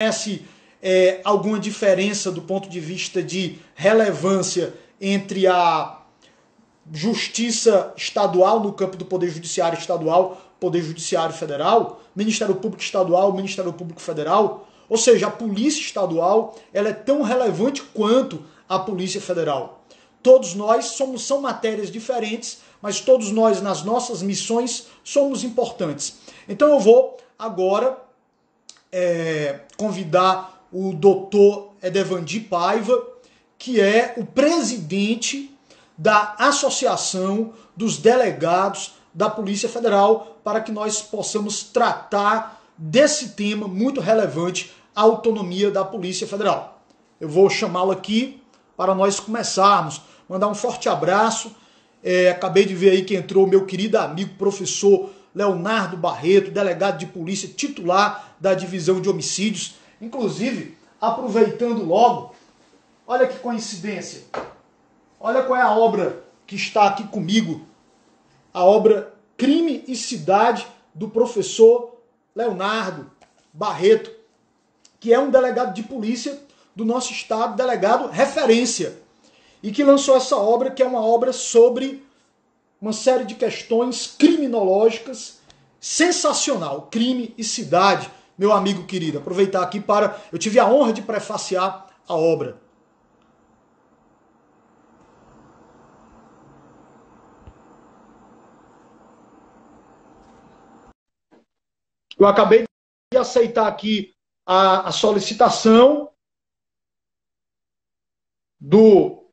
conhece alguma diferença do ponto de vista de relevância entre a Justiça Estadual, no campo do Poder Judiciário Estadual, Poder Judiciário Federal, Ministério Público Estadual, Ministério Público Federal? Ou seja, a Polícia Estadual ela é tão relevante quanto a Polícia Federal. Todos nós são matérias diferentes, mas todos nós, nas nossas missões, somos importantes. Então eu vou agora convidar o doutor Edevandi Paiva, que é o presidente da Associação dos Delegados da Polícia Federal, para que nós possamos tratar desse tema muito relevante, a autonomia da Polícia Federal. Eu vou chamá-lo aqui para nós começarmos. Mandar um forte abraço. Acabei de ver aí que entrou o meu querido amigo professor Leonardo Barreto, delegado de polícia titular da Divisão de Homicídios. Inclusive, aproveitando logo, olha que coincidência. Olha qual é a obra que está aqui comigo. A obra Crime e Cidade, do professor Leonardo Barreto, que é um delegado de polícia do nosso estado, delegado referência, e que lançou essa obra, que é uma obra sobre uma série de questões criminológicas, sensacional, Crime e Cidade, meu amigo querido. Aproveitar aqui para... Eu tive a honra de prefaciar a obra. Eu acabei de aceitar aqui a solicitação do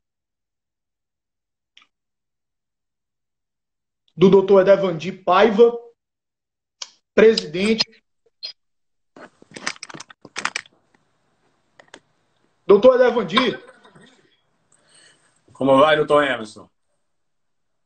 doutor Edevandi Paiva, presidente. Doutor Edevandi. Como vai, doutor Emerson?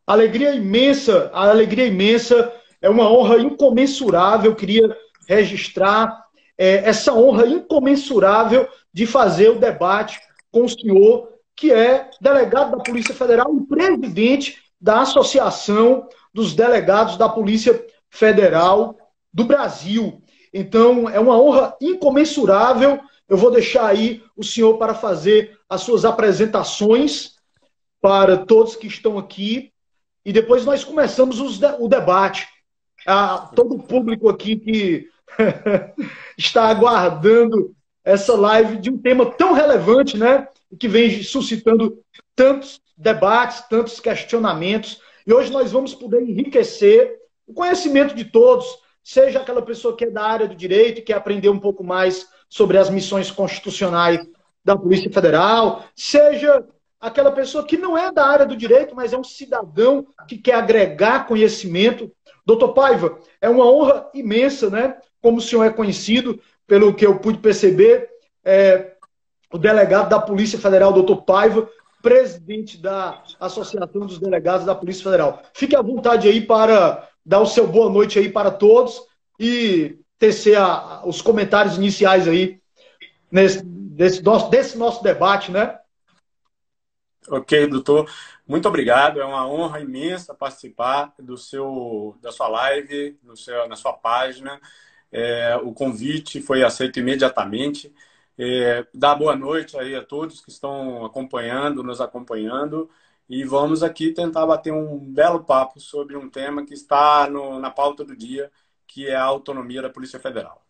Alegria imensa, a alegria imensa, é uma honra incomensurável, eu queria registrar essa honra incomensurável de fazer o debate com o senhor, que é delegado da Polícia Federal e presidente da Associação dos Delegados da Polícia Federal do Brasil. Então, é uma honra incomensurável. Eu vou deixar aí o senhor para fazer as suas apresentações para todos que estão aqui e depois nós começamos o debate. Todo o público aqui que está aguardando essa live de um tema tão relevante, né? Que vem suscitando tantos debates, tantos questionamentos. E hoje nós vamos poder enriquecer o conhecimento de todos, seja aquela pessoa que é da área do direito e quer aprender um pouco mais sobre as missões constitucionais da Polícia Federal, seja aquela pessoa que não é da área do direito, mas é um cidadão que quer agregar conhecimento. Doutor Paiva, é uma honra imensa, né? Como o senhor é conhecido, pelo que eu pude perceber, o delegado da Polícia Federal, doutor Paiva, presidente da Associação dos Delegados da Polícia Federal. Fique à vontade aí para dar o seu boa noite aí para todos e tecer os comentários iniciais aí desse nosso debate, né? Ok, doutor. Muito obrigado. É uma honra imensa participar da sua live, na sua página. O convite foi aceito imediatamente. Dá boa noite aí a todos que estão nos acompanhando. E vamos aqui tentar bater um belo papo sobre um tema que está na pauta do dia, que é a autonomia da Polícia Federal.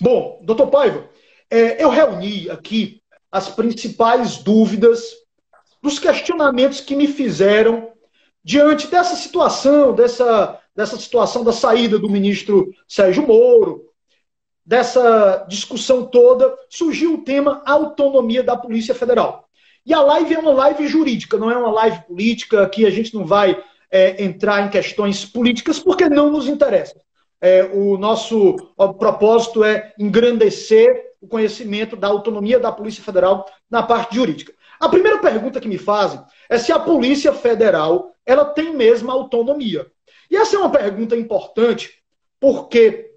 Bom, doutor Paiva, eu reuni aqui as principais dúvidas dos questionamentos que me fizeram diante dessa situação, dessa situação da saída do ministro Sérgio Moro, dessa discussão toda, surgiu o tema autonomia da Polícia Federal. E a live é uma live jurídica, não é uma live política, que a gente não vai entrar em questões políticas, porque não nos interessa. O nosso propósito é engrandecer o conhecimento da autonomia da Polícia Federal na parte jurídica. A primeira pergunta que me fazem é se a Polícia Federal ela tem mesmo autonomia. E essa é uma pergunta importante, porque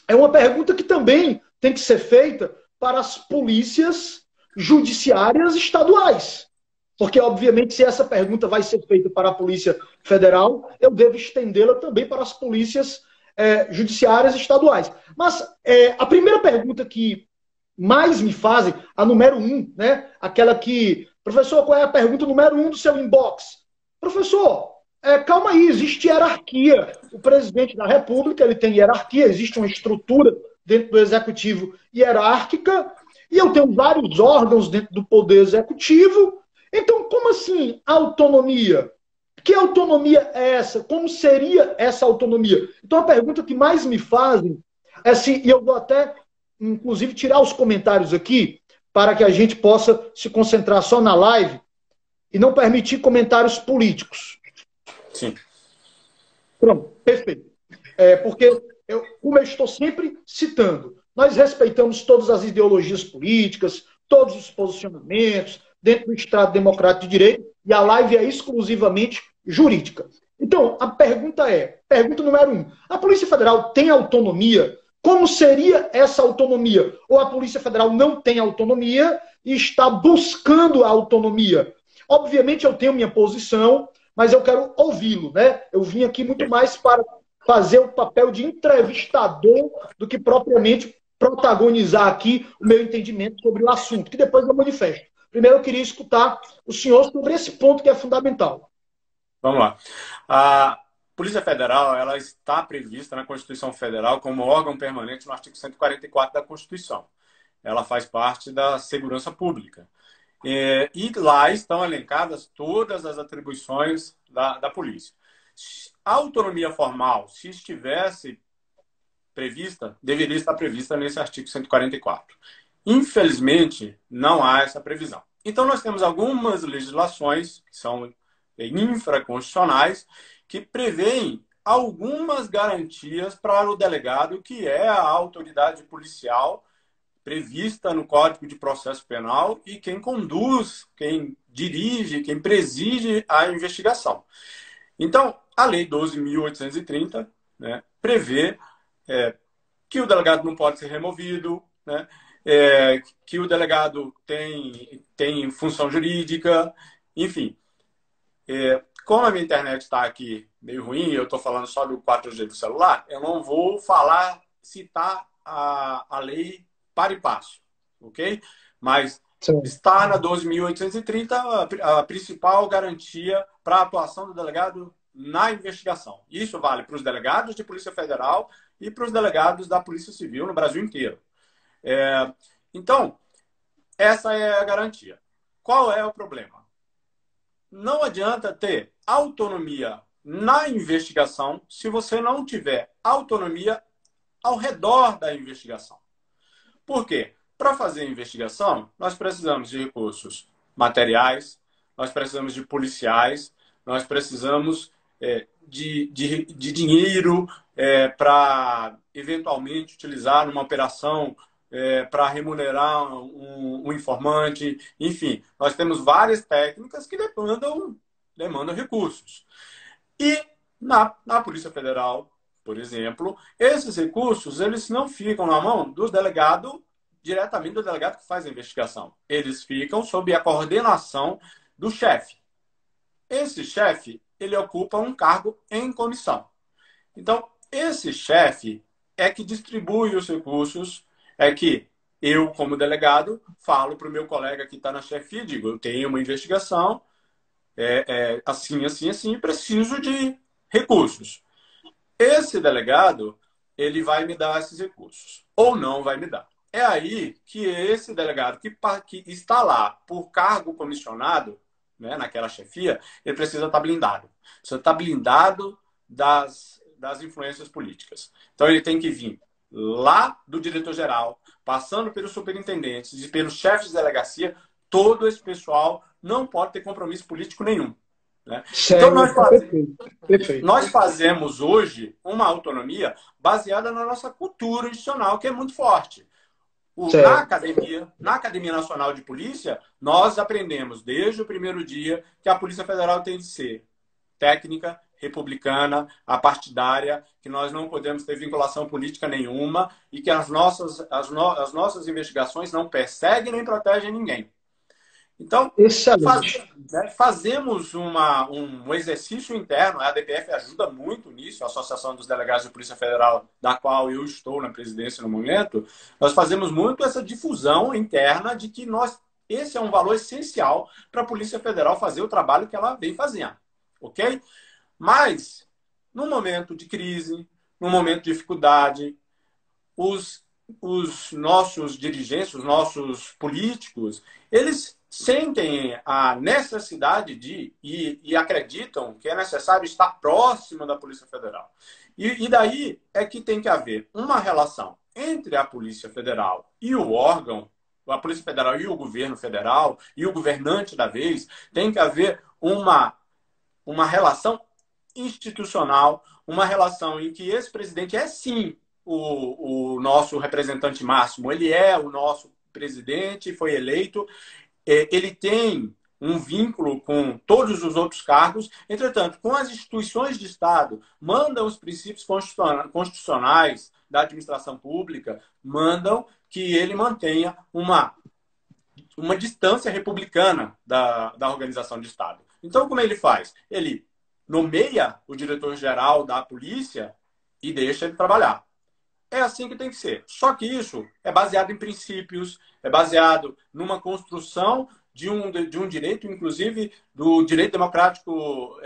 é uma pergunta que também tem que ser feita para as polícias judiciárias estaduais. Porque, obviamente, se essa pergunta vai ser feita para a Polícia Federal, eu devo estendê-la também para as polícias judiciárias estaduais. Mas a primeira pergunta que mais me fazem, a número 1, né? Aquela que, professor, qual é a pergunta número 1 do seu inbox? Professor, calma aí, existe hierarquia. O presidente da República, ele tem hierarquia, existe uma estrutura dentro do executivo hierárquica, e eu tenho vários órgãos dentro do poder executivo. Então, como assim autonomia? Que autonomia é essa? Como seria essa autonomia? Então, a pergunta que mais me fazem é se, e eu vou até, inclusive, tirar os comentários aqui, para que a gente possa se concentrar só na live e não permitir comentários políticos. Sim. Pronto, perfeito. Porque, como eu estou sempre citando, nós respeitamos todas as ideologias políticas, todos os posicionamentos, dentro do Estado Democrático de Direito, e a live é exclusivamente jurídica. Então, a pergunta é, pergunta número 1, a Polícia Federal tem autonomia? Como seria essa autonomia? Ou a Polícia Federal não tem autonomia e está buscando a autonomia? Obviamente eu tenho minha posição, mas eu quero ouvi-lo, né? Eu vim aqui muito mais para fazer o papel de entrevistador do que propriamente protagonizar aqui o meu entendimento sobre o assunto, que depois eu manifesto. Primeiro eu queria escutar o senhor sobre esse ponto que é fundamental. Vamos lá. A Polícia Federal, ela está prevista na Constituição Federal como órgão permanente no artigo 144 da Constituição. Ela faz parte da segurança pública. E lá estão elencadas todas as atribuições da polícia. A autonomia formal, se estivesse prevista, deveria estar prevista nesse artigo 144. Infelizmente, não há essa previsão. Então, nós temos algumas legislações que são infraconstitucionais que prevêem algumas garantias para o delegado, que é a autoridade policial prevista no Código de Processo Penal e quem conduz, quem dirige, quem preside a investigação. Então, a Lei 12.830, né, prevê que o delegado não pode ser removido, né, que o delegado tem função jurídica, enfim. Como a minha internet está aqui meio ruim, eu estou falando só do 4G do celular, eu não vou citar a lei para e passo, ok? Mas sim, está na 12.830 a principal garantia para a atuação do delegado na investigação. Isso vale para os delegados de Polícia Federal e para os delegados da Polícia Civil no Brasil inteiro. Então, essa é a garantia. Qual é o problema? Não adianta ter autonomia na investigação se você não tiver autonomia ao redor da investigação. Por quê? Para fazer a investigação, nós precisamos de recursos materiais, nós precisamos de policiais, nós precisamos de dinheiro para, eventualmente, utilizar numa operação para remunerar um informante. Enfim, nós temos várias técnicas que demandam recursos. E na Polícia Federal, por exemplo, esses recursos eles não ficam na mão dos delegados, diretamente do delegado que faz a investigação. Eles ficam sob a coordenação do chefe. Esse chefe, ele ocupa um cargo em comissão. Então, esse chefe é que distribui os recursos, é que eu, como delegado, falo para o meu colega que está na chefia, digo, eu tenho uma investigação, assim, assim, assim, preciso de recursos. Esse delegado, ele vai me dar esses recursos, ou não vai me dar. É aí que esse delegado que está lá por cargo comissionado, né, naquela chefia, ele precisa estar blindado. Precisa estar blindado das influências políticas. Então, ele tem que vir lá do diretor-geral, passando pelos superintendentes e pelos chefes de delegacia, todo esse pessoal não pode ter compromisso político nenhum. Né? Então, nós fazemos hoje uma autonomia baseada na nossa cultura institucional, que é muito forte. Na Academia Nacional de Polícia, nós aprendemos desde o primeiro dia que a Polícia Federal tem de ser técnica, republicana, apartidária, que nós não podemos ter vinculação política nenhuma e que as nossas investigações não perseguem nem protegem ninguém. Então, Excelente. fazemos um exercício interno, a ADPF ajuda muito nisso, a Associação dos Delegados de Polícia Federal, da qual eu estou na presidência no momento, nós fazemos muito essa difusão interna de que esse é um valor essencial para a Polícia Federal fazer o trabalho que ela vem fazendo, ok? Mas, no momento de crise, no momento de dificuldade, os nossos dirigentes, os nossos políticos, eles sentem a necessidade e acreditam que é necessário estar próximo da Polícia Federal. E daí é que tem que haver uma relação entre a Polícia Federal e o órgão, a Polícia Federal e o governo federal, e o governante da vez, tem que haver uma relação institucional, uma relação em que esse presidente é sim o nosso representante máximo, ele é o nosso presidente, foi eleito, ele tem um vínculo com todos os outros cargos, entretanto, com as instituições de Estado, mandam os princípios constitucionais da administração pública, mandam que ele mantenha uma distância republicana da organização de Estado. Então, como ele faz? Ele nomeia o diretor-geral da polícia e deixa ele trabalhar. É assim que tem que ser. Só que isso é baseado em princípios, é baseado numa construção de um direito, inclusive do direito democrático,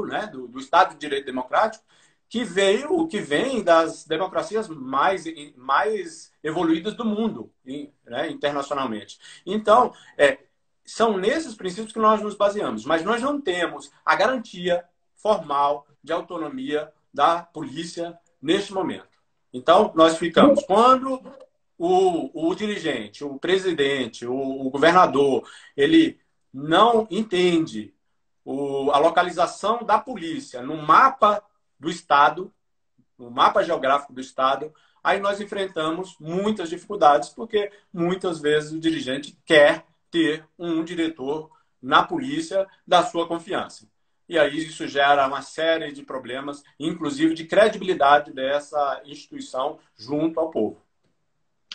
né? do Estado de Direito Democrático, que vem das democracias mais evoluídas do mundo, né? Internacionalmente. Então, são nesses princípios que nós nos baseamos, mas nós não temos a garantia formal de autonomia da polícia neste momento. Então, nós ficamos. Quando o dirigente, o presidente, o governador, ele não entende a localização da polícia no mapa do Estado, no mapa geográfico do Estado, aí nós enfrentamos muitas dificuldades, porque muitas vezes o dirigente quer ter um diretor na polícia da sua confiança. E aí isso gera uma série de problemas, inclusive de credibilidade dessa instituição junto ao povo.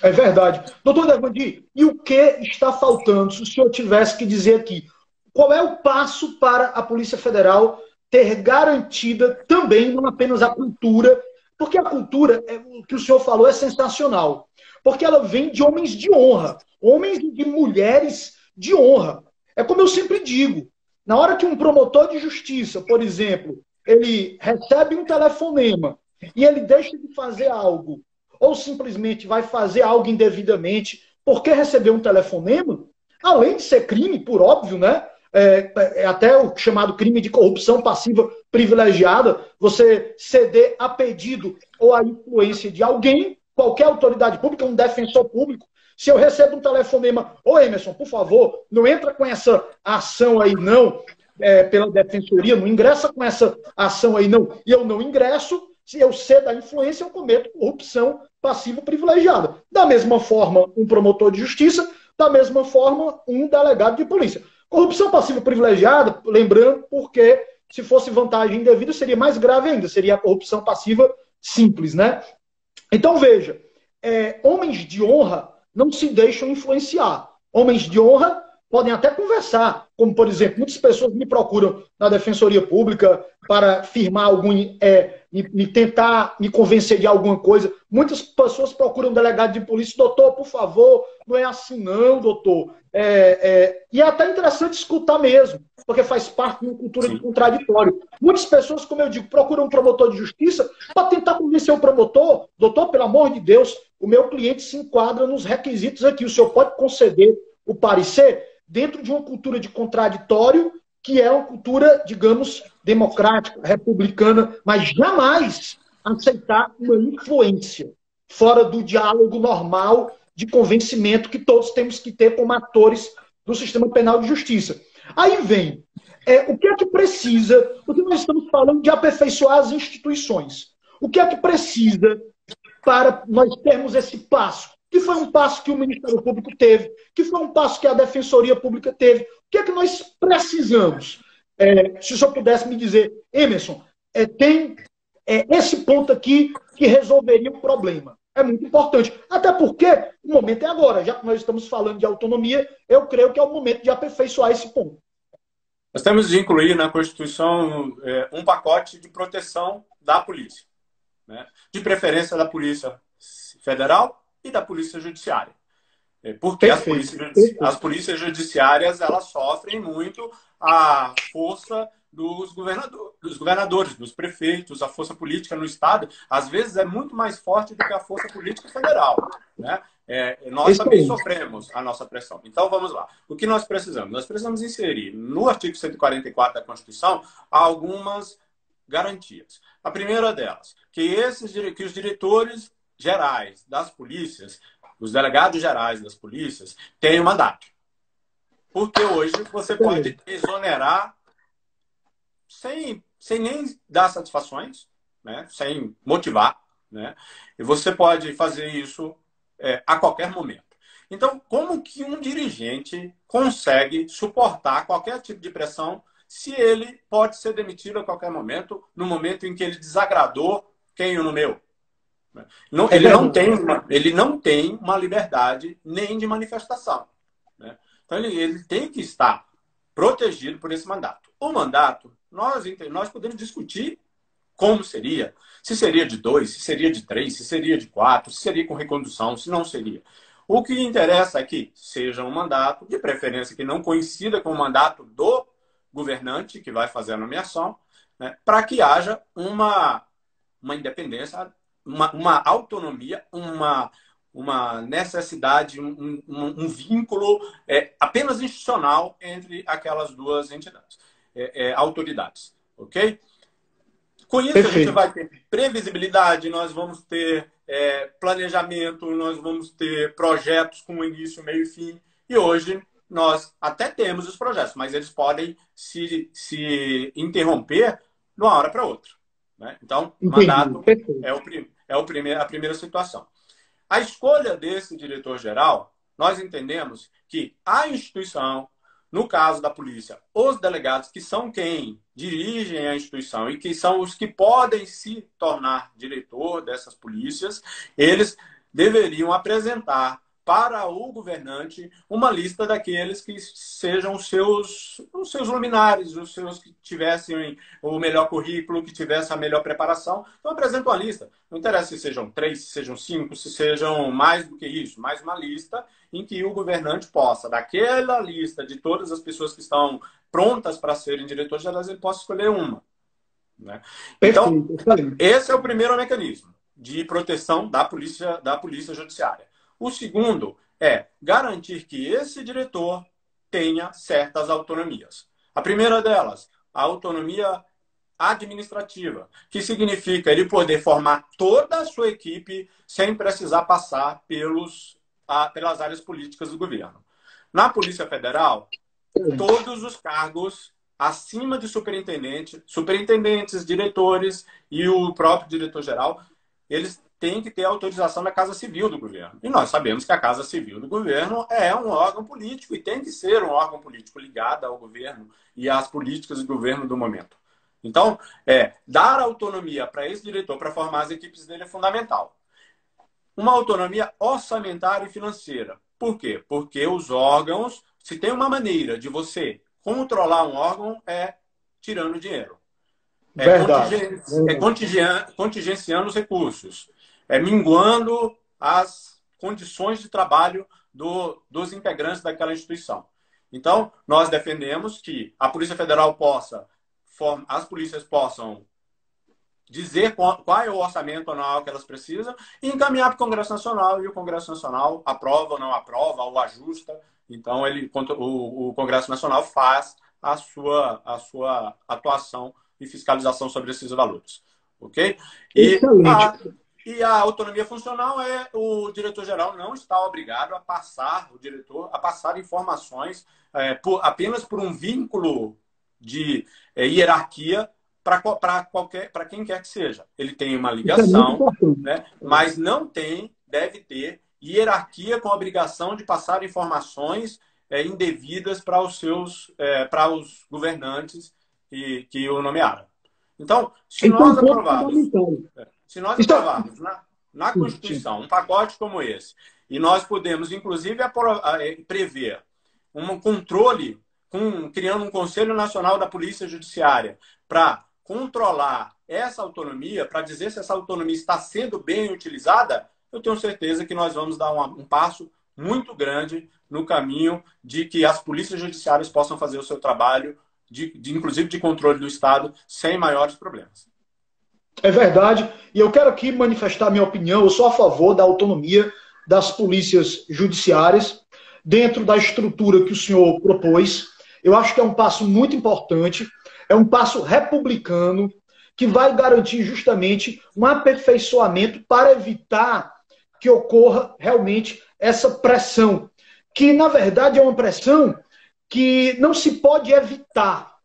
É verdade. Doutor Devandi, e o que está faltando? Se o senhor tivesse que dizer aqui, qual é o passo para a Polícia Federal ter garantida também, não apenas a cultura, porque a cultura, o que o senhor falou, é sensacional. Porque ela vem de homens de honra, homens e mulheres de honra. É como eu sempre digo, na hora que um promotor de justiça, por exemplo, ele recebe um telefonema e ele deixa de fazer algo, ou simplesmente vai fazer algo indevidamente porque recebeu um telefonema, além de ser crime, por óbvio, né? É até o chamado crime de corrupção passiva privilegiada, você ceder a pedido ou a influência de alguém, qualquer autoridade pública, um defensor público. Se eu recebo um telefonema, ô Emerson, por favor, não entra com essa ação aí não, pela defensoria, não ingressa com essa ação aí não, e eu não ingresso, se eu cedo a influência, eu cometo corrupção passiva privilegiada. Da mesma forma, um promotor de justiça, da mesma forma, um delegado de polícia. Corrupção passiva privilegiada, lembrando, porque se fosse vantagem indevida, seria mais grave ainda, seria a corrupção passiva simples, né? Então, veja, homens de honra não se deixam influenciar. Homens de honra podem até conversar, como, por exemplo, muitas pessoas me procuram na Defensoria Pública para firmar algum, me tentar me convencer de alguma coisa. Muitas pessoas procuram um delegado de polícia, doutor, por favor, não é assim não, doutor. E é até interessante escutar mesmo, porque faz parte de uma cultura de contraditório. Muitas pessoas, como eu digo, procuram um promotor de justiça para tentar convencer o promotor, doutor, pelo amor de Deus, o meu cliente se enquadra nos requisitos aqui, o senhor pode conceder o parecer dentro de uma cultura de contraditório, que é uma cultura, digamos, democrática, republicana, mas jamais aceitar uma influência fora do diálogo normal de convencimento que todos temos que ter como atores do sistema penal de justiça. Aí vem, o que é que precisa, porque nós estamos falando de aperfeiçoar as instituições. O que é que precisa para nós termos esse passo? Que foi um passo que o Ministério Público teve, que foi um passo que a Defensoria Pública teve. O que é que nós precisamos? Se o senhor pudesse me dizer, Emerson, tem esse ponto aqui que resolveria o problema. é muito importante. Até porque o momento é agora. Já que nós estamos falando de autonomia, eu creio que é o momento de aperfeiçoar esse ponto. Nós temos de incluir na Constituição um pacote de proteção da polícia, né? De preferência da Polícia Federal e da Polícia Judiciária. Porque as polícias judiciárias elas sofrem muito a força dos governadores, dos prefeitos, a força política no Estado, às vezes é muito mais forte do que a força política federal, né? Nós também sofremos a nossa pressão. Então, vamos lá. O que nós precisamos? Nós precisamos inserir no artigo 144 da Constituição algumas garantias. A primeira delas, que os diretores gerais das polícias, os delegados gerais das polícias, tenham mandato. Porque hoje você pode exonerar sem nem dar satisfações, né? Sem motivar, né? E você pode fazer isso a qualquer momento. Então, como que um dirigente consegue suportar qualquer tipo de pressão se ele pode ser demitido a qualquer momento, no momento em que ele desagradou quem o nomeou? Não, ele não tem uma liberdade nem de manifestação, né? Então, ele tem que estar protegido por esse mandato. O mandato, nós podemos discutir como seria, se seria de 2, se seria de 3, se seria de 4, se seria com recondução, se não seria. O que interessa é que seja um mandato, de preferência que não coincida com o mandato do governante que vai fazer a nomeação, né, para que haja uma independência, uma autonomia, uma necessidade, um vínculo apenas institucional entre aquelas duas entidades, autoridades. Ok? Com isso, a gente vai ter previsibilidade, nós vamos ter planejamento, nós vamos ter projetos com início, meio e fim. E hoje nós até temos os projetos, mas eles podem se interromper de uma hora para outra, né? Então, mandato a primeira situação. A escolha desse diretor-geral, nós entendemos que a instituição, no caso da polícia, os delegados, que são quem dirigem a instituição e que são os que podem se tornar diretor dessas polícias, eles deveriam apresentar para o governante uma lista daqueles que sejam os seus luminares, os seus que tivessem o melhor currículo, que tivessem a melhor preparação. Então, apresenta uma lista. Não interessa se sejam 3, se sejam 5, se sejam mais do que isso, mais uma lista em que o governante possa, daquela lista de todas as pessoas que estão prontas para serem diretores gerais, ele possa escolher uma, né? Então, esse é o primeiro mecanismo de proteção da polícia judiciária. O segundo é garantir que esse diretor tenha certas autonomias. A primeira delas, a autonomia administrativa, que significa ele poder formar toda a sua equipe sem precisar passar pelas áreas políticas do governo. Na Polícia Federal, todos os cargos acima de superintendentes, diretores e o próprio diretor-geral, eles têm que ter autorização da Casa Civil do governo. E nós sabemos que a Casa Civil do governo é um órgão político e tem que ser um órgão político ligado ao governo e às políticas do governo do momento. Então, dar autonomia para esse diretor para formar as equipes dele é fundamental. Uma autonomia orçamentária e financeira. Por quê? Porque os órgãos, se tem uma maneira de você controlar um órgão, é tirando dinheiro. Contingenciando os recursos. Minguando as condições de trabalho dos integrantes daquela instituição. Então, nós defendemos que a Polícia Federal as polícias possam dizer qual é o orçamento anual que elas precisam e encaminhar para o Congresso Nacional, e o Congresso Nacional aprova ou não aprova, ou ajusta. Então, o Congresso Nacional faz a sua atuação e fiscalização sobre esses valores. Ok? E a autonomia funcional o diretor-geral não está obrigado a passar informações apenas por um vínculo de hierarquia para quem quer que seja. Ele tem uma ligação, né, mas deve ter hierarquia com a obrigação de passar informações indevidas para os governantes que o nomearam. Então, se nós aprovarmos na Constituição um pacote como esse, e nós podemos, inclusive, prever um controle, criando um Conselho Nacional da Polícia Judiciária, para controlar essa autonomia, para dizer se essa autonomia está sendo bem utilizada, eu tenho certeza que nós vamos dar um passo muito grande no caminho de que as polícias judiciárias possam fazer o seu trabalho, inclusive de controle do Estado, sem maiores problemas. É verdade. E eu quero aqui manifestar minha opinião. Eu sou a favor da autonomia das polícias judiciárias dentro da estrutura que o senhor propôs. Eu acho que é um passo muito importante, é um passo republicano que vai garantir justamente um aperfeiçoamento para evitar que ocorra realmente essa pressão, que na verdade é uma pressão que não se pode evitar,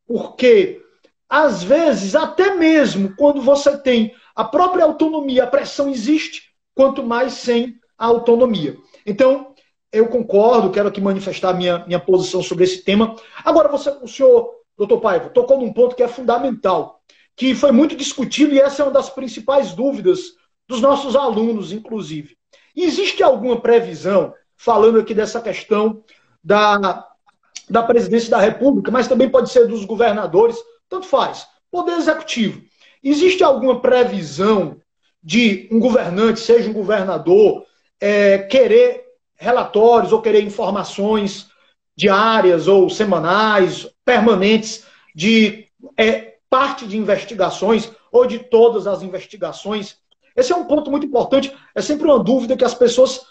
porque às vezes, até mesmo quando você tem a própria autonomia, a pressão existe, quanto mais sem a autonomia. Então, eu concordo, quero aqui manifestar minha posição sobre esse tema. Agora, o senhor, doutor Paiva, tocou num ponto que é fundamental, que foi muito discutido e essa é uma das principais dúvidas dos nossos alunos, inclusive. Existe alguma previsão, falando aqui dessa questão da presidência da República, mas também pode ser dos governadores, tanto faz, poder executivo. Existe alguma previsão de um governante, seja um governador, querer relatórios ou querer informações diárias ou semanais, permanentes, de parte de investigações ou de todas as investigações? Esse é um ponto muito importante, é sempre uma dúvida que as pessoas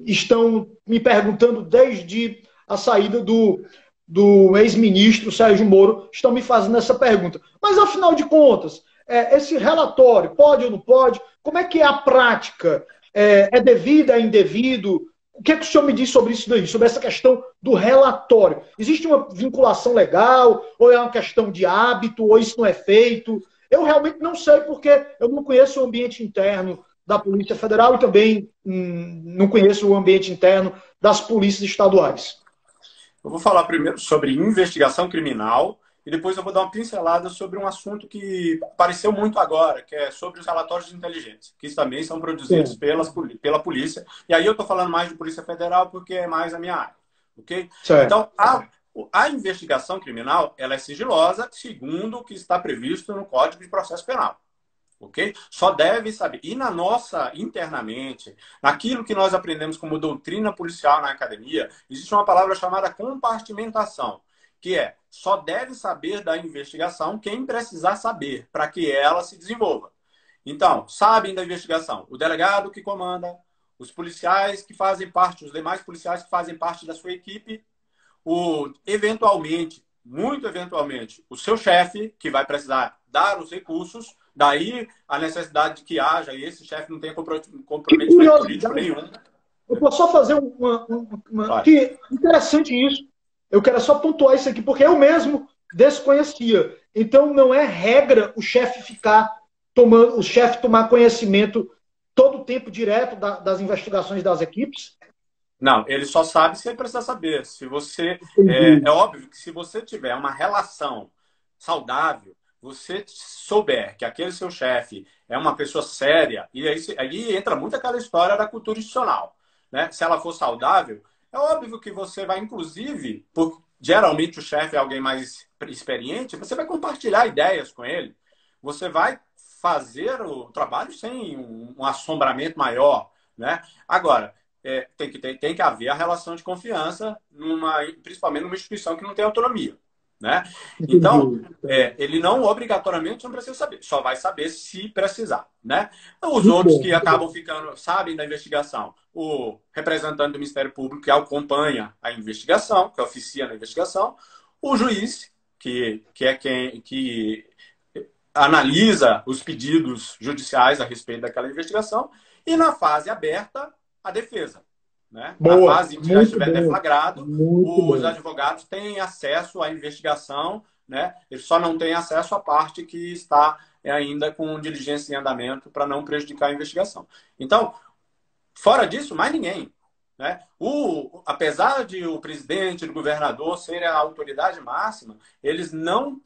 estão me perguntando desde a saída do ex-ministro Sérgio Moro, estão me fazendo essa pergunta. Mas, afinal de contas, esse relatório pode ou não pode? Como é que é a prática? É devido, é indevido? O que é que o senhor me diz sobre isso daí, sobre essa questão do relatório? Existe uma vinculação legal, ou é uma questão de hábito, ou isso não é feito? Eu realmente não sei, porque eu não conheço o ambiente interno da Polícia Federal e também não conheço o ambiente interno das polícias estaduais. Eu vou falar primeiro sobre investigação criminal e depois eu vou dar uma pincelada sobre um assunto que apareceu muito agora, que é sobre os relatórios de inteligência, que também são produzidos pela polícia. E aí eu estou falando mais de Polícia Federal porque é mais a minha área. Okay? Então, a investigação criminal ela é sigilosa, segundo o que está previsto no Código de Processo Penal. Okay? Só deve saber. E na nossa, internamente, naquilo que nós aprendemos como doutrina policial na academia, existe uma palavra chamada compartimentação, que é só deve saber da investigação quem precisar saber, para que ela se desenvolva. Então, sabem da investigação o delegado que comanda, os policiais que fazem parte, os demais policiais que fazem parte da sua equipe, eventualmente, muito eventualmente, o seu chefe, que vai precisar dar os recursos. Daí a necessidade de que haja, e esse chefe não tenha comprometimento político nenhum. Eu posso só fazer que interessante isso. Eu quero só pontuar isso aqui, porque eu mesmo desconhecia. Então não é regra o chefe tomar conhecimento todo o tempo direto das investigações das equipes? Não, ele só sabe se ele precisar saber. Se você é óbvio que se você tiver uma relação saudável, você souber que aquele seu chefe é uma pessoa séria, e aí entra muito aquela história da cultura institucional, né? Se ela for saudável, é óbvio que você vai, inclusive, geralmente o chefe é alguém mais experiente, você vai compartilhar ideias com ele, você vai fazer o trabalho sem um assombramento maior, né? Agora, tem que haver a relação de confiança, principalmente numa instituição que não tem autonomia. Né? Então, ele não obrigatoriamente não precisa saber, só vai saber se precisar. Né? Os outros que acabam sabem da investigação, o representante do Ministério Público que acompanha a investigação, que oficia na investigação, o juiz, que é quem que analisa os pedidos judiciais a respeito daquela investigação, e na fase aberta, a defesa. Né? Na fase em que já estiver deflagrado, os advogados têm acesso à investigação, né? Eles só não têm acesso à parte que está ainda com diligência em andamento para não prejudicar a investigação. Então, fora disso, mais ninguém. Né? Apesar de o presidente e o governador serem a autoridade máxima, eles não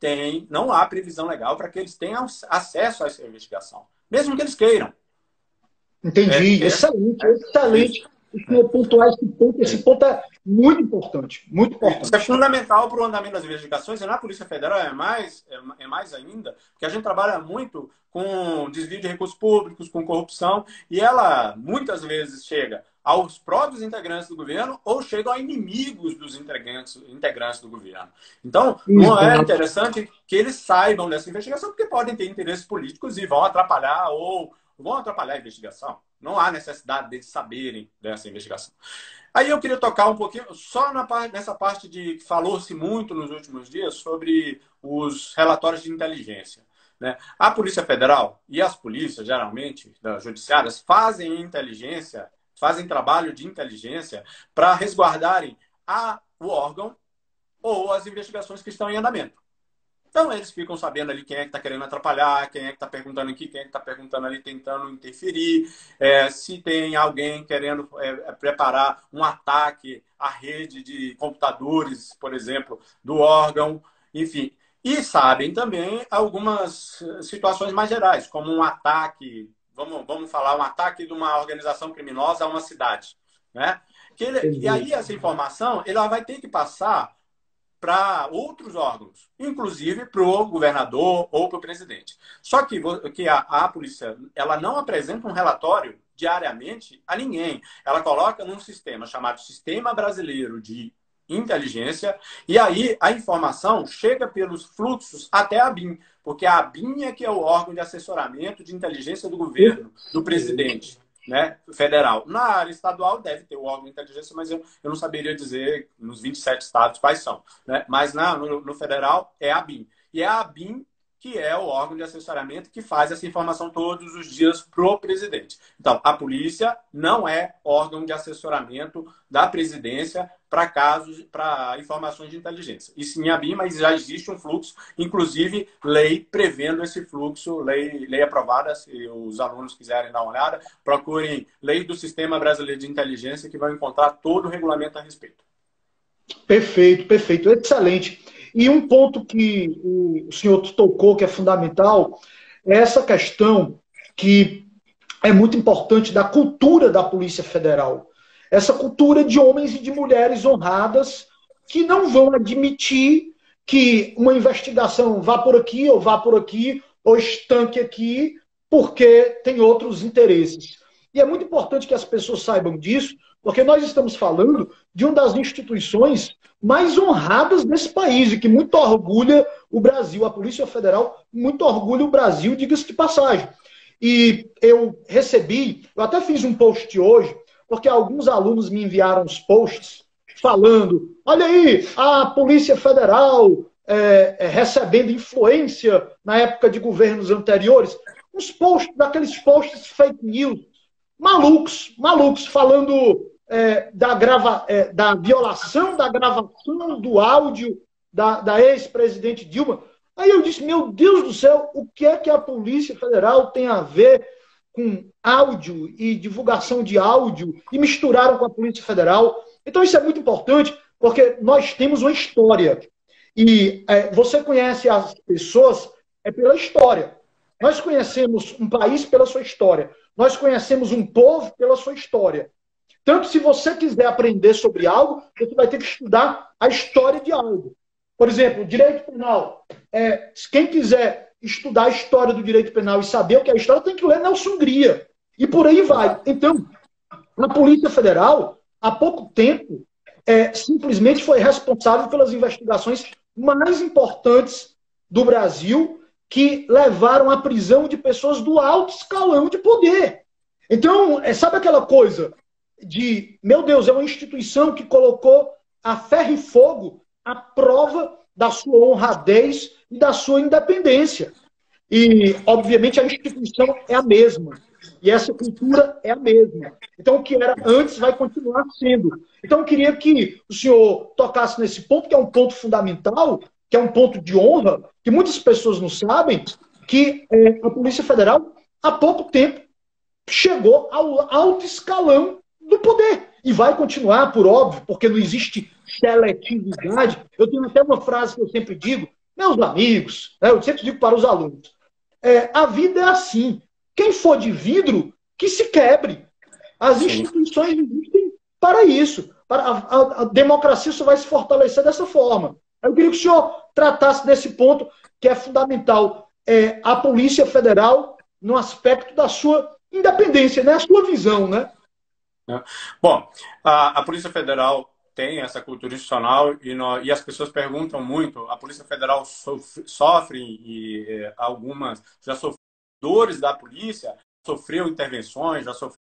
há previsão legal para que eles tenham acesso a essa investigação, mesmo que eles queiram. Entendi. Excelente, excelente. Pontuar esse ponto é muito importante. Muito importante. Isso é fundamental para o andamento das investigações, e na Polícia Federal é mais ainda, porque a gente trabalha muito com desvio de recursos públicos, com corrupção, e ela muitas vezes chega aos próprios integrantes do governo ou chegam a inimigos dos integrantes do governo. Então, não é interessante que eles saibam dessa investigação, porque podem ter interesses políticos e vão atrapalhar a investigação. Não há necessidade deles saberem dessa investigação. Aí eu queria tocar um pouquinho só nessa parte de que falou-se muito nos últimos dias sobre os relatórios de inteligência, né? A Polícia Federal e as polícias, geralmente, das judiciárias, fazem trabalho de inteligência para resguardarem o órgão ou as investigações que estão em andamento. Então, eles ficam sabendo ali quem é que está querendo atrapalhar, quem é que está perguntando aqui, quem é que está perguntando ali, tentando interferir, se tem alguém querendo preparar um ataque à rede de computadores, por exemplo, do órgão, enfim. E sabem também algumas situações mais gerais, como um ataque, vamos falar, um ataque de uma organização criminosa a uma cidade, né? E aí essa informação ela vai ter que passar para outros órgãos, inclusive para o governador ou para o presidente. Só que a polícia ela não apresenta um relatório diariamente a ninguém. Ela coloca num sistema chamado Sistema Brasileiro de Inteligência, e aí a informação chega pelos fluxos até a ABIN, porque a ABIN é que é o órgão de assessoramento de inteligência do governo, do presidente, né, federal. Na área estadual deve ter o órgão de inteligência, mas eu não saberia dizer nos 27 estados quais são, né? Mas no federal é a ABIN. E é a ABIN que é o órgão de assessoramento que faz essa informação todos os dias para o presidente. Então, a polícia não é órgão de assessoramento da presidência para informações de inteligência. E sim a ABIN, mas já existe um fluxo, inclusive lei prevendo esse fluxo, lei aprovada, se os alunos quiserem dar uma olhada, procurem Lei do Sistema Brasileiro de Inteligência, que vão encontrar todo o regulamento a respeito. Perfeito, perfeito, excelente. E um ponto que o senhor tocou, que é fundamental, é essa questão que é muito importante da cultura da Polícia Federal. Essa cultura de homens e de mulheres honradas que não vão admitir que uma investigação vá por aqui, ou estanque aqui, porque tem outros interesses. E é muito importante que as pessoas saibam disso, porque nós estamos falando de uma das instituições mais honradas desse país e que muito orgulha o Brasil. A Polícia Federal muito orgulha o Brasil, diga-se de passagem. E eu até fiz um post hoje, porque alguns alunos me enviaram os posts falando, olha aí, a Polícia Federal recebendo influência na época de governos anteriores. Daqueles posts fake news, malucos, falando da violação da gravação do áudio da ex-presidente Dilma. Aí eu disse, meu Deus do céu, o que é que a Polícia Federal tem a ver com áudio e divulgação de áudio e misturaram com a Polícia Federal? Então isso é muito importante, porque nós temos uma história. E você conhece as pessoas pela história. Nós conhecemos um país pela sua história. Nós conhecemos um povo pela sua história. Tanto se você quiser aprender sobre algo, você vai ter que estudar a história de algo. Por exemplo, direito penal. Quem quiser estudar a história do direito penal e saber o que é a história, tem que ler Nelson Hungria. E por aí vai. Então, a Polícia Federal, há pouco tempo, simplesmente foi responsável pelas investigações mais importantes do Brasil, que levaram à prisão de pessoas do alto escalão de poder. Então, sabe aquela coisa de, meu Deus, é uma instituição que colocou a ferro e fogo a prova da sua honradez e da sua independência. E, obviamente, a instituição é a mesma. E essa cultura é a mesma. Então, o que era antes vai continuar sendo. Então, eu queria que o senhor tocasse nesse ponto, que é um ponto fundamental, que é um ponto de honra, que muitas pessoas não sabem, que a Polícia Federal, há pouco tempo, chegou ao alto escalão do poder. E vai continuar, por óbvio, porque não existe seletividade. Eu tenho até uma frase que eu sempre digo, meus amigos, eu sempre digo para os alunos, a vida é assim. Quem for de vidro que se quebre. As Sim. instituições existem para isso. A democracia só vai se fortalecer dessa forma. Eu queria que o senhor tratasse desse ponto que é fundamental. A Polícia Federal no aspecto da sua independência, né? A sua visão, né? Bom, a Polícia Federal tem essa cultura institucional e as pessoas perguntam muito. A Polícia Federal sofre e algumas já sofreram dores da polícia, sofreu intervenções, já sofreu